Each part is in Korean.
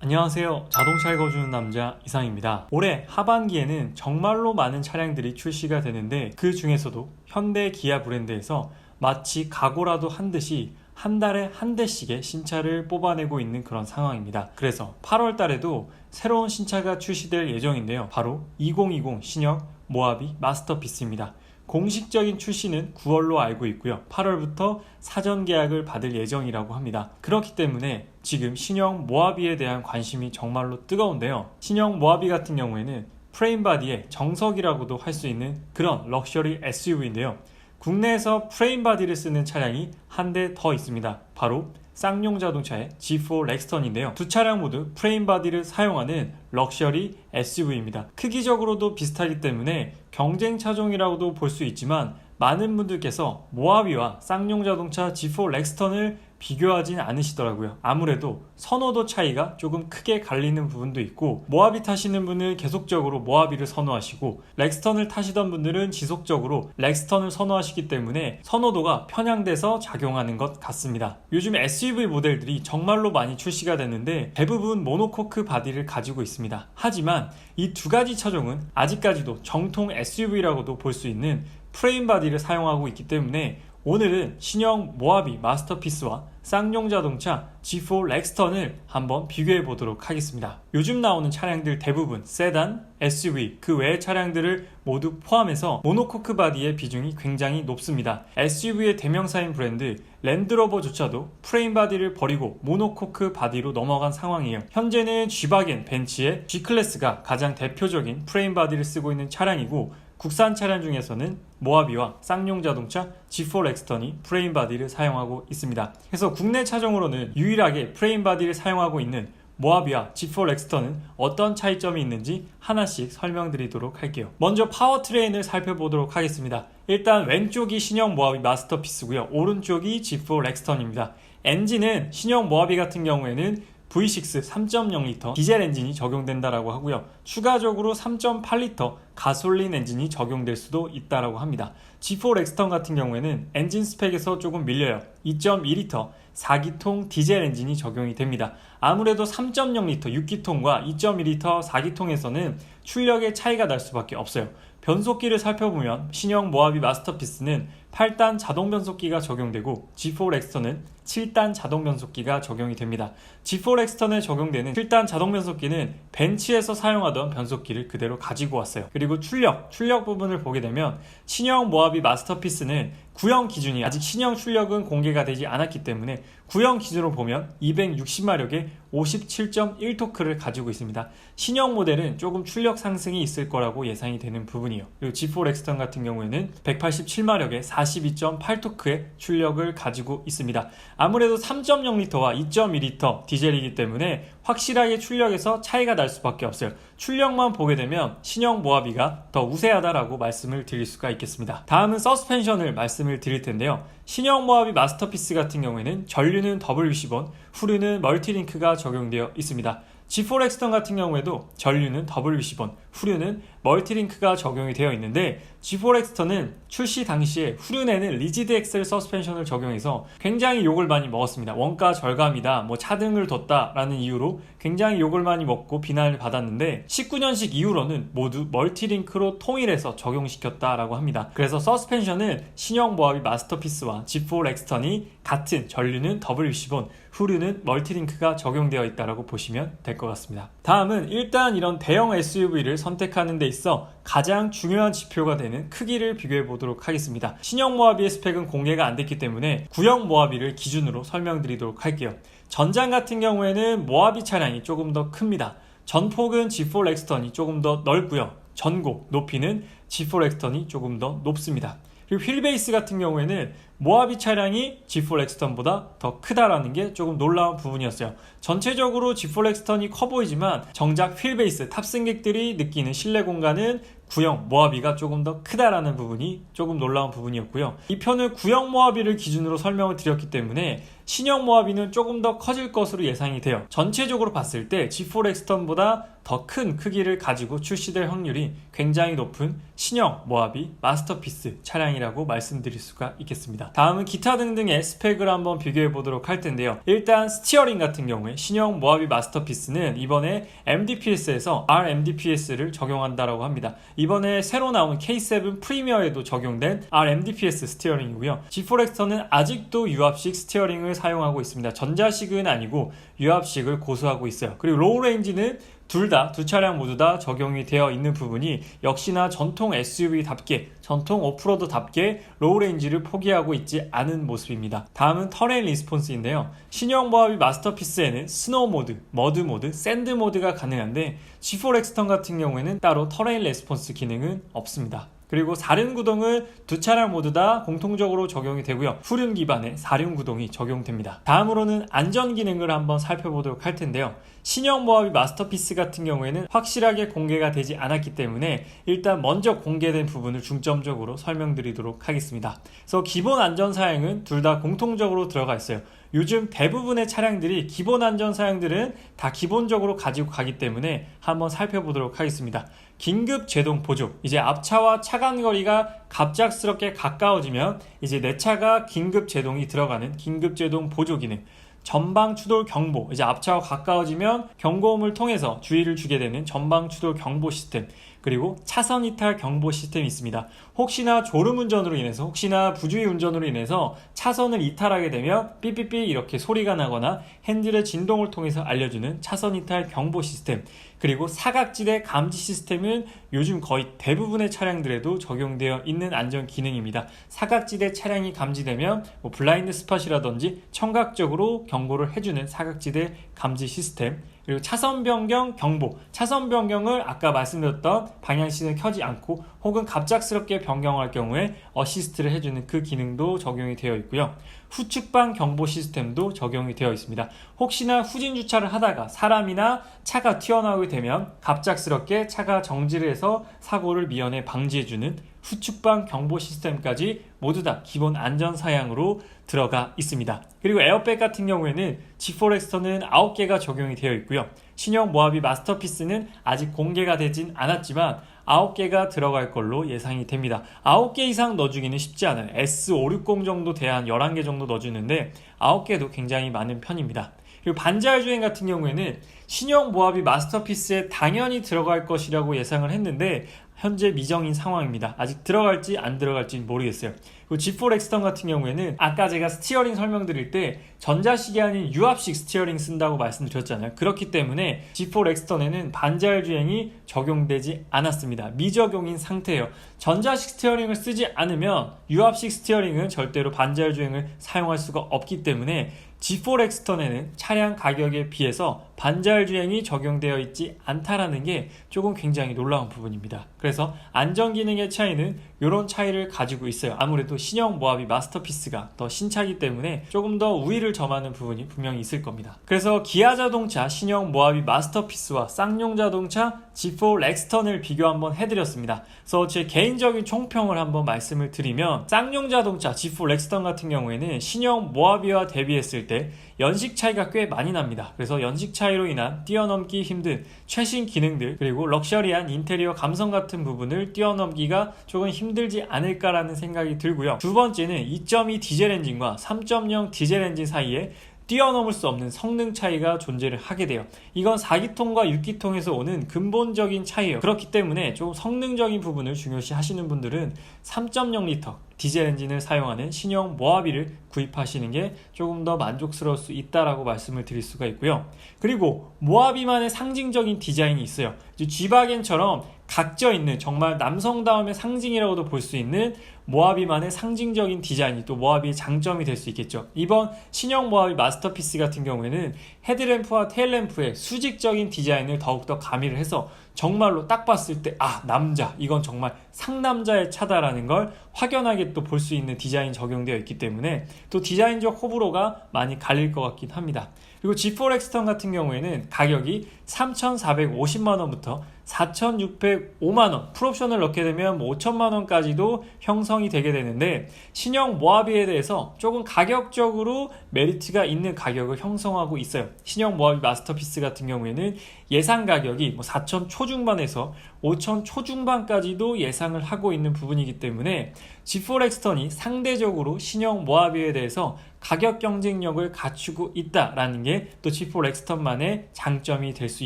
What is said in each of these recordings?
안녕하세요. 자동차 읽어주는 남자 이상입니다. 올해 하반기에는 정말로 많은 차량들이 출시가 되는데 그 중에서도 현대 기아 브랜드에서 마치 각오라도 한 듯이 한 달에 한 대씩의 신차를 뽑아내고 있는 그런 상황입니다. 그래서 8월 달에도 새로운 신차가 출시될 예정인데요. 바로 2020 신형 모하비 마스터피스입니다. 공식적인 출시는 9월로 알고 있고요. 8월부터 사전 계약을 받을 예정이라고 합니다. 그렇기 때문에 지금 신형 모하비에 대한 관심이 정말로 뜨거운데요. 신형 모하비 같은 경우에는 프레임바디의 정석이라고도 할 수 있는 그런 럭셔리 SUV인데요. 국내에서 프레임바디를 쓰는 차량이 한 대 더 있습니다. 바로 쌍용 자동차의 G4 렉스턴인데요. 두 차량 모두 프레임바디를 사용하는 럭셔리 SUV입니다. 크기적으로도 비슷하기 때문에 경쟁 차종이라고도 볼 수 있지만 많은 분들께서 모하비와 쌍용 자동차 G4 렉스턴을 비교하진 않으시더라고요. 아무래도 선호도 차이가 조금 크게 갈리는 부분도 있고, 모하비 타시는 분은 계속적으로 모하비를 선호하시고 렉스턴을 타시던 분들은 지속적으로 렉스턴을 선호하시기 때문에 선호도가 편향돼서 작용하는 것 같습니다. 요즘 SUV 모델들이 정말로 많이 출시가 됐는데 대부분 모노코크 바디를 가지고 있습니다. 하지만 이 두 가지 차종은 아직까지도 정통 SUV라고도 볼 수 있는 프레임 바디를 사용하고 있기 때문에 오늘은 신형 모하비 마스터피스와 쌍용 자동차 G4 렉스턴을 한번 비교해 보도록 하겠습니다. 요즘 나오는 차량들 대부분 세단, SUV, 그 외의 차량들을 모두 포함해서 모노코크 바디의 비중이 굉장히 높습니다. SUV의 대명사인 브랜드 랜드로버조차도 프레임 바디를 버리고 모노코크 바디로 넘어간 상황이에요. 현재는 G바겐, 벤츠의 G클래스가 가장 대표적인 프레임 바디를 쓰고 있는 차량이고, 국산 차량 중에서는 모하비와 쌍용 자동차 G4 렉스턴이 프레임 바디를 사용하고 있습니다. 그래서 국내 차종으로는 유일하게 프레임 바디를 사용하고 있는 모하비와 G4 렉스턴은 어떤 차이점이 있는지 하나씩 설명드리도록 할게요. 먼저 파워트레인을 살펴보도록 하겠습니다. 일단 왼쪽이 신형 모하비 마스터피스고요. 오른쪽이 G4 렉스턴입니다. 엔진은 신형 모하비 같은 경우에는 V6 3.0L 디젤 엔진이 적용된다라고 하고요. 추가적으로 3.8L 가솔린 엔진이 적용될 수도 있다라고 합니다. G4 렉스턴 같은 경우에는 엔진 스펙에서 조금 밀려요. 2.2L 4기통 디젤 엔진이 적용이 됩니다. 아무래도 3.0L 6기통과 2.2L 4기통에서는 출력의 차이가 날 수밖에 없어요. 변속기를 살펴보면 신형 모하비 마스터피스는 8단 자동 변속기가 적용되고 G4 렉스턴은 7단 자동 변속기가 적용이 됩니다. G4 렉스턴에 적용되는 7단 자동 변속기는 벤츠에서 사용하던 변속기를 그대로 가지고 왔어요. 그리고 출력 부분을 보게 되면 신형 모하비 마스터피스는 구형 기준이 아직 신형 출력은 공개가 되지 않았기 때문에 구형 기준으로 보면 260마력의 57.1토크를 가지고 있습니다. 신형 모델은 조금 출력 상승이 있을 거라고 예상이 되는 부분이에요. 그리고 G4 렉스턴 같은 경우에는 187마력의 42.8토크의 출력을 가지고 있습니다. 아무래도 3.0L와 2.2L 디젤이기 때문에 확실하게 출력에서 차이가 날 수밖에 없어요. 출력만 보게 되면 신형 모하비가 더 우세하다라고 말씀을 드릴 수가 있겠습니다. 다음은 서스펜션을 말씀을 드릴 텐데요. 신형 모하비 마스터피스 같은 경우에는 전류는 WC1, 후륜은 멀티링크가 적용되어 있습니다. G4 렉스턴 같은 경우에도 전류는 WC1, 후륜은 멀티링크가 적용이 되어 있는데, G4 렉스턴은 출시 당시에 후륜에는 리지드 엑셀 서스펜션을 적용해서 굉장히 욕을 많이 먹었습니다. 원가 절감이다, 차등을 뒀다라는 이유로 굉장히 욕을 많이 먹고 비난을 받았는데, 19년식 이후로는 모두 멀티링크로 통일해서 적용시켰다라고 합니다. 그래서 서스펜션은 신형 모하비 마스터피스와 G4 렉스턴이 같은 전류는 WC1, 후륜은 멀티링크가 적용되어 있다고 보시면 될 것 같습니다. 다음은 일단 이런 대형 SUV를 선택하는 데 있어 가장 중요한 지표가 되는 크기를 비교해 보도록 하겠습니다. 신형 모하비의 스펙은 공개가 안 됐기 때문에 구형 모하비를 기준으로 설명드리도록 할게요. 전장 같은 경우에는 모하비 차량이 조금 더 큽니다. 전폭은 G4 렉스턴이 조금 더 넓고요. 전곡, 높이는 G4 렉스턴이 조금 더 높습니다. 그리고 휠베이스 같은 경우에는 모하비 차량이 G4 렉스턴보다 더 크다라는 게 조금 놀라운 부분이었어요. 전체적으로 G4 렉스턴이 커 보이지만 정작 휠베이스 탑승객들이 느끼는 실내 공간은 구형 모하비가 조금 더 크다라는 부분이 조금 놀라운 부분이었고요. 이 편을 구형 모하비를 기준으로 설명을 드렸기 때문에 신형 모하비는 조금 더 커질 것으로 예상이 돼요. 전체적으로 봤을 때 G4 엑스턴보다 더 큰 크기를 가지고 출시될 확률이 굉장히 높은 신형 모하비 마스터피스 차량이라고 말씀드릴 수가 있겠습니다. 다음은 기타 등등의 스펙을 한번 비교해 보도록 할 텐데요. 일단 스티어링 같은 경우에 신형 모하비 마스터피스는 이번에 MDPS에서 RMDPS를 적용한다라고 합니다. 이번에 새로 나온 K7 프리미어에도 적용된 RMDPS 스티어링이고요. G4 엑스턴은 아직도 유압식 스티어링을 사용하고 있습니다. 전자식은 아니고 유압식을 고수하고 있어요. 그리고 로우 레인지는 두 차량 모두 다 적용이 되어 있는 부분이 역시나 전통 SUV답게 전통 오프로드답게 로우 레인지를 포기하고 있지 않은 모습입니다. 다음은 터레인 리스폰스인데요. 신형 모하비 마스터피스에는 스노우 모드, 머드 모드, 샌드 모드가 가능한데 G4 엑스턴 같은 경우에는 따로 터레인 레스폰스 기능은 없습니다. 그리고 사륜구동은 두 차량 모두 다 공통적으로 적용이 되고요. 후륜 기반의 사륜구동이 적용됩니다. 다음으로는 안전 기능을 한번 살펴보도록 할 텐데요. 신형 모하비 마스터피스 같은 경우에는 확실하게 공개가 되지 않았기 때문에 일단 먼저 공개된 부분을 중점적으로 설명드리도록 하겠습니다. 그래서 기본 안전 사양은 둘 다 공통적으로 들어가 있어요. 요즘 대부분의 차량들이 기본 안전 사양들은 다 기본적으로 가지고 가기 때문에 한번 살펴보도록 하겠습니다. 긴급 제동 보조. 이제 앞차와 차간 거리가 갑작스럽게 가까워지면 이제 내 차가 긴급 제동이 들어가는 긴급 제동 보조 기능. 전방 추돌 경보. 이제 앞차와 가까워지면 경고음을 통해서 주의를 주게 되는 전방 추돌 경보 시스템. 그리고 차선 이탈 경보 시스템이 있습니다. 혹시나 졸음 운전으로 인해서 혹시나 부주의 운전으로 인해서 차선을 이탈하게 되면 삐삐삐 이렇게 소리가 나거나 핸들의 진동을 통해서 알려주는 차선 이탈 경보 시스템. 그리고 사각지대 감지 시스템은 요즘 거의 대부분의 차량들에도 적용되어 있는 안전 기능입니다. 사각지대 차량이 감지되면 블라인드 스팟이라든지 청각적으로 경고를 해주는 사각지대 감지 시스템. 그리고 차선 변경 경보. 차선 변경을 아까 말씀드렸던 방향신을 켜지 않고 혹은 갑작스럽게 변경할 경우에 어시스트를 해주는 그 기능도 적용이 되어 있고요. 후측방 경보 시스템도 적용이 되어 있습니다. 혹시나 후진 주차를 하다가 사람이나 차가 튀어나오게 되면 갑작스럽게 차가 정지를 해서 사고를 미연에 방지해주는 후측방 경보 시스템까지 모두 다 기본 안전 사양으로 들어가 있습니다. 그리고 에어백 같은 경우에는 G4 엑스턴은 9개가 적용이 되어 있고요. 신형 모하비 마스터피스는 아직 공개가 되진 않았지만 9개가 들어갈 걸로 예상이 됩니다. 9개 이상 넣어주기는 쉽지 않아요. S560 정도 돼야 한 11개 정도 넣어주는데 9개도 굉장히 많은 편입니다. 그리고 반자율 주행 같은 경우에는 신형 모하비 마스터피스에 당연히 들어갈 것이라고 예상을 했는데 현재 미정인 상황입니다. 아직 들어갈지 안 들어갈지 모르겠어요. 그리고 G4 엑스턴 같은 경우에는 아까 제가 스티어링 설명드릴 때 전자식이 아닌 유압식 스티어링 쓴다고 말씀드렸잖아요. 그렇기 때문에 G4 엑스턴에는 반자율 주행이 적용되지 않았습니다. 미적용인 상태예요. 전자식 스티어링을 쓰지 않으면 유압식 스티어링은 절대로 반자율 주행을 사용할 수가 없기 때문에 G4 엑스턴에는 차량 가격에 비해서 반자율 주행이 적용되어 있지 않다라는 게 조금 굉장히 놀라운 부분입니다. 그래서 안전 기능의 차이는 이런 차이를 가지고 있어요. 아무래도 신형 모하비 마스터피스가 더 신차기 때문에 조금 더 우위를 점하는 부분이 분명히 있을 겁니다. 그래서 기아 자동차 신형 모하비 마스터피스와 쌍용 자동차 G4 렉스턴을 비교 한번 해드렸습니다. 그래서 제 개인적인 총평을 한번 말씀을 드리면 쌍용 자동차 G4 렉스턴 같은 경우에는 신형 모하비와 대비했을 때 연식 차이가 꽤 많이 납니다. 그래서 연식 차이로 인한 뛰어넘기 힘든 최신 기능들 그리고 럭셔리한 인테리어 감성 같은 부분을 뛰어넘기가 조금 힘들지 않을까라는 생각이 들고요. 두 번째는 2.2 디젤 엔진과 3.0 디젤 엔진 사이에 뛰어넘을 수 없는 성능 차이가 존재를 하게 돼요. 이건 4기통과 6기통에서 오는 근본적인 차이예요. 그렇기 때문에 좀 성능적인 부분을 중요시 하시는 분들은 3.0L 디젤 엔진을 사용하는 신형 모하비를 구입하시는 게 조금 더 만족스러울 수 있다라고 말씀을 드릴 수가 있고요. 그리고 모하비만의 상징적인 디자인이 있어요. G바겐처럼 각져 있는 정말 남성다움의 상징이라고도 볼 수 있는 모하비만의 상징적인 디자인이 또 모하비의 장점이 될 수 있겠죠. 이번 신형 모하비 마스터피스 같은 경우에는 헤드램프와 테일램프의 수직적인 디자인을 더욱더 가미를 해서 정말로 딱 봤을 때 남자, 이건 정말 상남자의 차다라는 걸 확연하게 또 볼 수 있는 디자인 적용되어 있기 때문에 또 디자인적 호불호가 많이 갈릴 것 같긴 합니다. 그리고 G4 렉스턴 같은 경우에는 가격이 3,450만원부터 4,605만원, 풀옵션을 넣게 되면 5천만원까지도 형성이 되게 되는데, 신형 모하비에 대해서 조금 가격적으로 메리트가 있는 가격을 형성하고 있어요. 신형 모하비 마스터피스 같은 경우에는 예상 가격이 4천 초중반에서 5천 초중반까지도 예상을 하고 있는 부분이기 때문에 G4 렉스턴이 상대적으로 신형 모하비에 대해서 가격 경쟁력을 갖추고 있다라는 게 또 G4 렉스턴만의 장점이 될 수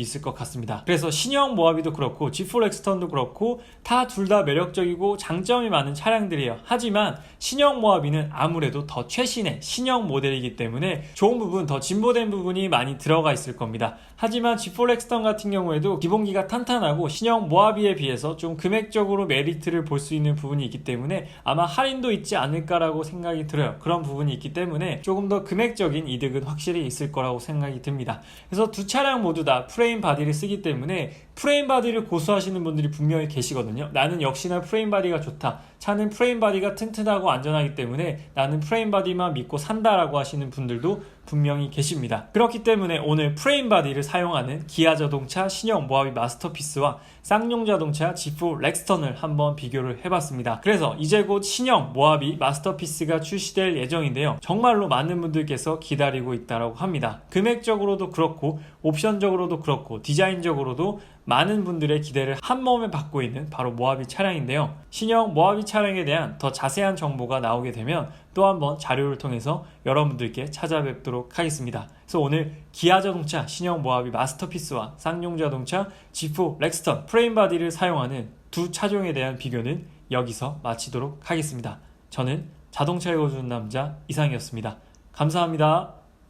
있을 것 같습니다. 그래서 신형 모하비도 그렇고 G4 렉스턴도 그렇고 다 둘 다 매력적이고 장점이 많은 차량들이에요. 하지만 신형 모하비는 아무래도 더 최신의 신형 모델이기 때문에 좋은 부분, 더 진보된 부분이 많이 들어가 있을 겁니다. 하지만 G4 렉스턴 같은 경우에도 기본기가 탄탄하고 신형 모하비에 비해서 좀 금액적으로 메리트를 볼 수 있는 부분이 있기 때문에 아마 할인도 있지 않을까라고 생각이 들어요. 그런 부분이 있기 때문에 조금 더 금액적인 이득은 확실히 있을 거라고 생각이 듭니다. 그래서 두 차량 모두 다 프레임 바디를 쓰기 때문에 프레임 바디를 고수하시는 분들이 분명히 계시거든요. 나는 역시나 프레임 바디가 좋다. 차는 프레임 바디가 튼튼하고 안전하기 때문에 나는 프레임 바디만 믿고 산다라고 하시는 분들도 분명히 계십니다. 그렇기 때문에 오늘 프레임 바디를 사용하는 기아 자동차 신형 모하비 마스터피스와 쌍용 자동차 G4 렉스턴을 한번 비교를 해봤습니다. 그래서 이제 곧 신형 모하비 마스터피스가 출시될 예정인데요. 정말로 많은 분들께서 기다리고 있다고 합니다. 금액적으로도 그렇고 옵션적으로도 그렇고 디자인적으로도 많은 분들의 기대를 한 몸에 받고 있는 바로 모하비 차량인데요. 신형 모하비 차량에 대한 더 자세한 정보가 나오게 되면 또 한번 자료를 통해서 여러분들께 찾아뵙도록 하겠습니다. 그래서 오늘 기아 자동차 신형 모하비 마스터피스와 쌍용 자동차 G4 렉스턴 프레임 바디를 사용하는 두 차종에 대한 비교는 여기서 마치도록 하겠습니다. 저는 자동차 읽어주는 남자 이상이었습니다. 감사합니다.